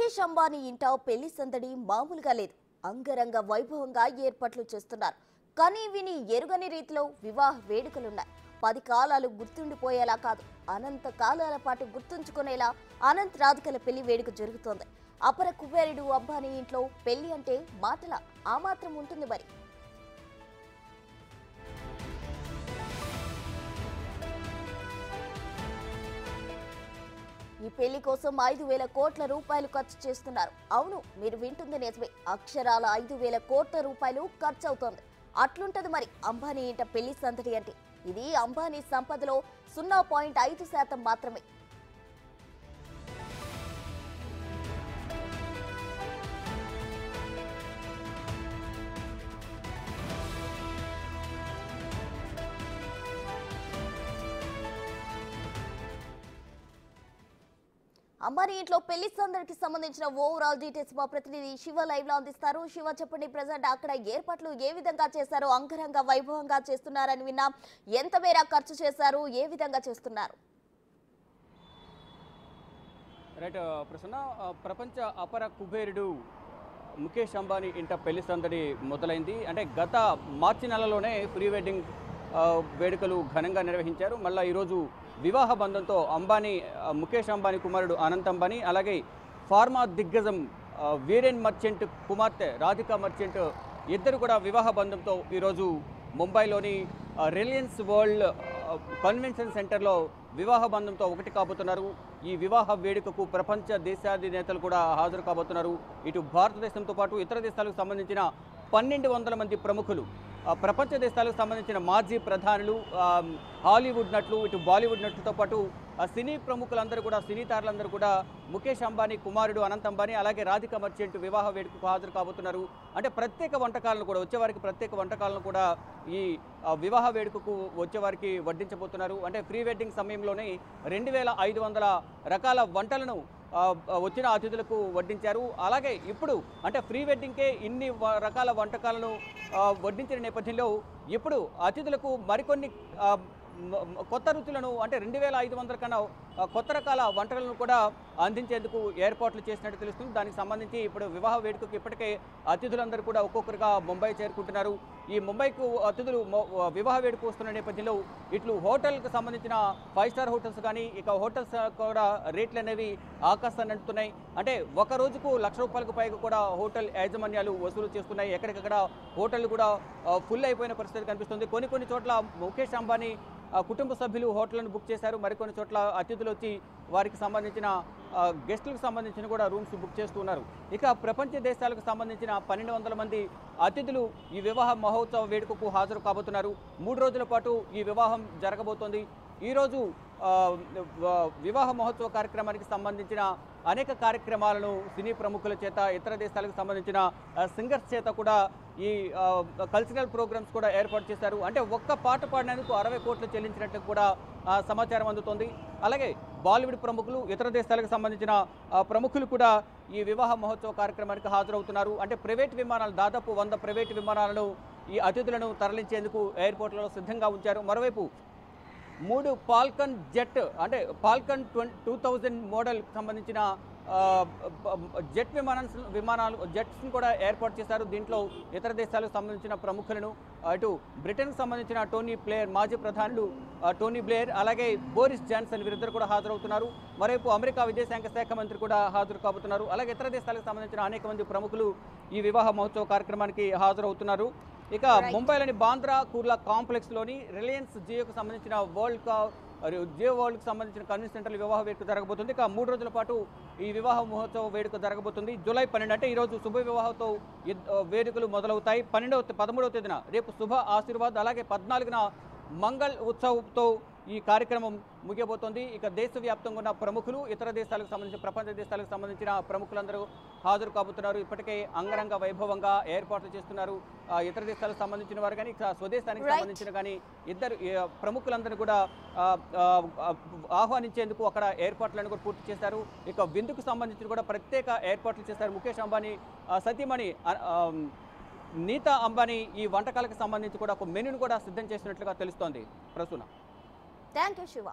ముఖేష్ అంబానీ ఇంట పెళ్లి సందడి మామూలుగా లేదు. అంగరంగ వైభవంగా ఏర్పాట్లు చేస్తున్నారు. కానీ విని ఎరుగని రీతిలో వివాహ వేడుకలున్నాయి. 10 కాలాలు గుర్తుండిపోయేలా కాదు, అనంత కాలాల పాటు గుర్తుంచుకునేలా అనంత్ రాధికల పెళ్లి వేడుక జరుగుతోంది. అపర కుబేరుడు అంబానీ ఇంట్లో పెళ్లి అంటే మాటల ఆ మాత్రం ఉంటుంది మరి. ఈ పెళ్లి కోసం 5,000 కోట్ల రూపాయలు ఖర్చు చేస్తున్నారు. అవును, మీరు వింటుంది నిజమే. అక్షరాల 5,000 కోట్ల రూపాయలు ఖర్చు అవుతోంది. అట్లుంటది మరి అంబానీ ఇంట పెళ్లి సందడి అంటే. ఇది అంబానీ సంపదలో 0.5% మాత్రమే. అంబానీ ఇంట్లో పెళ్లి సందడికి సంబంధించిన ఓవరాల్ డీటెయిల్స్ మా ప్రతినిధి శివ లైవ్ లో అందిస్తారు. శివ, చెప్పండి, ప్రజెంట్ అక్కడ ఏర్పాట్లు ఏ విధంగా చేశారు? అంగరంగ వైభవంగా చేస్తున్నారని విన్నాం. ఎంత మేర ఖర్చు చేశారు? ఏ విధంగా చేస్తున్నారు? రైట్ ప్రసన్న, ప్రపంచ అపర కుబేరుడు ముఖేష్ అంబానీ ఇంట పెళ్లి సందడి మొదలైంది. అంటే గత మార్చి నెలలోనే ప్రీ వెడ్డింగ్ వేడుకలు ఘనంగా నిర్వహించారు. మళ్ళీ ఈరోజు వివాహ బంధంతో ముఖేష్ అంబానీ కుమారుడు అనంత్ అంబానీ, అలాగే ఫార్మా దిగ్గజం వీరేన్ మర్చెంట్ కుమార్తె రాధికా మర్చెంట్ ఇద్దరు కూడా వివాహ బంధంతో ఈరోజు ముంబైలోని రిలయన్స్ వరల్డ్ కన్వెన్షన్ సెంటర్లో వివాహ బంధంతో ఒకటి కాబోతున్నారు. ఈ వివాహ వేడుకకు ప్రపంచ దేశాధినేతలు కూడా హాజరు కాబోతున్నారు. ఇటు భారతదేశంతో పాటు ఇతర దేశాలకు సంబంధించిన 1,200 మంది ప్రముఖులు, ప్రపంచ దేశాలకు సంబంధించిన మాజీ ప్రధానులు, హాలీవుడ్ నటులు, ఇటు బాలీవుడ్ నటులతో పాటు సినీ ప్రముఖులందరూ కూడా, సినీ తారలందరూ కూడా ముఖేష్ అంబానీ కుమారుడు అనంత్ అంబానీ అలాగే రాధికా మర్చెంట్ వివాహ వేడుకకు హాజరు కాబోతున్నారు. అంటే ప్రత్యేక వంటకాలను కూడా, వచ్చేవారికి ప్రత్యేక వంటకాలను కూడా ఈ వివాహ వేడుకకు వచ్చేవారికి వడ్డించబోతున్నారు. అంటే ప్రీ వెడ్డింగ్ సమయంలోనే 2,500 రకాల వంటలను వచ్చిన అతిథులకు వడ్డించారు. అలాగే ఇప్పుడు అంటే ప్రీ వెడ్డింగ్కే ఇన్ని రకాల వంటకాలను వడ్డించిన నేపథ్యంలో ఇప్పుడు అతిథులకు మరికొన్ని కొత్త రుచులను, అంటే 2,500 కన్నా కొత్త రకాల వంటలను కూడా అందించేందుకు ఏర్పాట్లు చేసినట్టు తెలుస్తుంది. దానికి సంబంధించి ఇప్పుడు వివాహ వేడుకకు ఇప్పటికే అతిథులందరూ కూడా ఒక్కొక్కరుగా ముంబై చేరుకుంటున్నారు. ఈ ముంబైకు అతిథులు వివాహ వేడుక వస్తున్న నేపథ్యంలో ఇట్లు హోటల్కి సంబంధించిన 5 స్టార్ హోటల్స్ కానీ, ఇక హోటల్స్ కూడా రేట్లు అనేవి ఆకాశాన్ని అంటున్నాయి. అంటే ఒక రోజుకు ₹1,00,000 పైగా కూడా హోటల్ యాజమాన్యాలు వసూలు చేస్తున్నాయి. ఎక్కడికక్కడ హోటళ్లు కూడా ఫుల్ అయిపోయిన పరిస్థితి కనిపిస్తుంది. కొన్ని చోట్ల ముఖేష్ అంబానీ కుటుంబ సభ్యులు హోటళ్లను బుక్ చేశారు. మరికొన్ని చోట్ల అతిథులు వచ్చి వారికి సంబంధించిన గెస్టులకు సంబంధించిన కూడా రూమ్స్ బుక్ చేస్తున్నారు. ఇక ప్రపంచ దేశాలకు సంబంధించిన 1,200 మంది అతిథులు ఈ వివాహ మహోత్సవ వేడుకకు హాజరు కాబోతున్నారు. 3 రోజుల పాటు ఈ వివాహం జరగబోతోంది. ఈరోజు వివాహ మహోత్సవ కార్యక్రమానికి సంబంధించిన అనేక కార్యక్రమాలను సినీ ప్రముఖుల చేత, ఇతర దేశాలకు సంబంధించిన సింగర్స్ చేత కూడా ఈ కల్చరల్ ప్రోగ్రామ్స్ కూడా ఏర్పాటు చేశారు. అంటే ఒక్క పాట పాడినందుకు 60 కోట్లు చెల్లించినట్టు కూడా సమాచారం అందుతోంది. అలాగే బాలీవుడ్ ప్రముఖులు, ఇతర దేశాలకు సంబంధించిన ప్రముఖులు కూడా ఈ వివాహ మహోత్సవ కార్యక్రమానికి హాజరవుతున్నారు. అంటే ప్రైవేట్ విమానాలు, దాదాపు 100 ప్రైవేట్ విమానాలను ఈ అతిథులను తరలించేందుకు ఎయిర్పోర్ట్లలో సిద్ధంగా ఉంచారు. మరోవైపు 3 ఫాల్కన్ జెట్, అంటే ఫాల్కన్ 2000 మోడల్ సంబంధించిన జెట్ జెట్స్ని కూడా ఏర్పాటు చేశారు. దీంట్లో ఇతర దేశాలకు సంబంధించిన ప్రముఖులను, అటు బ్రిటన్కు సంబంధించిన మాజీ ప్రధానులు టోనీ బ్లేయర్, అలాగే బోరిస్ జాన్సన్ వీరిద్దరు కూడా హాజరవుతున్నారు. మరోవైపు అమెరికా విదేశాంగ శాఖ మంత్రి కూడా హాజరు కాబోతున్నారు. అలాగే ఇతర దేశాలకు సంబంధించిన అనేక మంది ప్రముఖులు ఈ వివాహ మహోత్సవ కార్యక్రమానికి హాజరవుతున్నారు. ఇక ముంబైలోని బాంద్రా కుర్లా కాంప్లెక్స్లోని రిలయన్స్ జియోకు సంబంధించిన జియో వరల్డ్కి సంబంధించిన కన్వెన్షన్ సెంటర్లో వివాహ వేడుక జరగబోతుంది. ఇక 3 రోజుల పాటు ఈ వివాహ మహోత్సవ వేడుక జరగబోతుంది. జూలై 12, అంటే ఈరోజు శుభ వివాహంతో వేడుకలు మొదలవుతాయి. 13వ తేదీన రేపు శుభ ఆశీర్వాద్, అలాగే 14న మంగళ్ ఉత్సవ్తో ఈ కార్యక్రమం ముగియబోతోంది. ఇక దేశవ్యాప్తంగా ఉన్న ప్రముఖులు, ఇతర దేశాలకు సంబంధించిన, ప్రపంచ దేశాలకు సంబంధించిన ప్రముఖులందరూ హాజరు కాబోతున్నారు. ఇప్పటికే అంగరంగ వైభవంగా ఏర్పాట్లు చేస్తున్నారు. ఇతర దేశాలకు సంబంధించిన వారు కానీ, స్వదేశానికి సంబంధించిన కానీ ఇద్దరు ప్రముఖులందరూ కూడా ఆహ్వానించేందుకు అక్కడ ఏర్పాట్లను కూడా పూర్తి చేశారు. ఇక విందుకు సంబంధించి కూడా ప్రత్యేక ఏర్పాట్లు చేశారు. ముఖేష్ అంబానీ సతీమణి నీతా అంబానీ ఈ వంటకాలకు సంబంధించి కూడా ఒక మెనూను కూడా సిద్ధం చేసినట్లుగా తెలుస్తోంది. ప్రసూన. Thank you Shiva.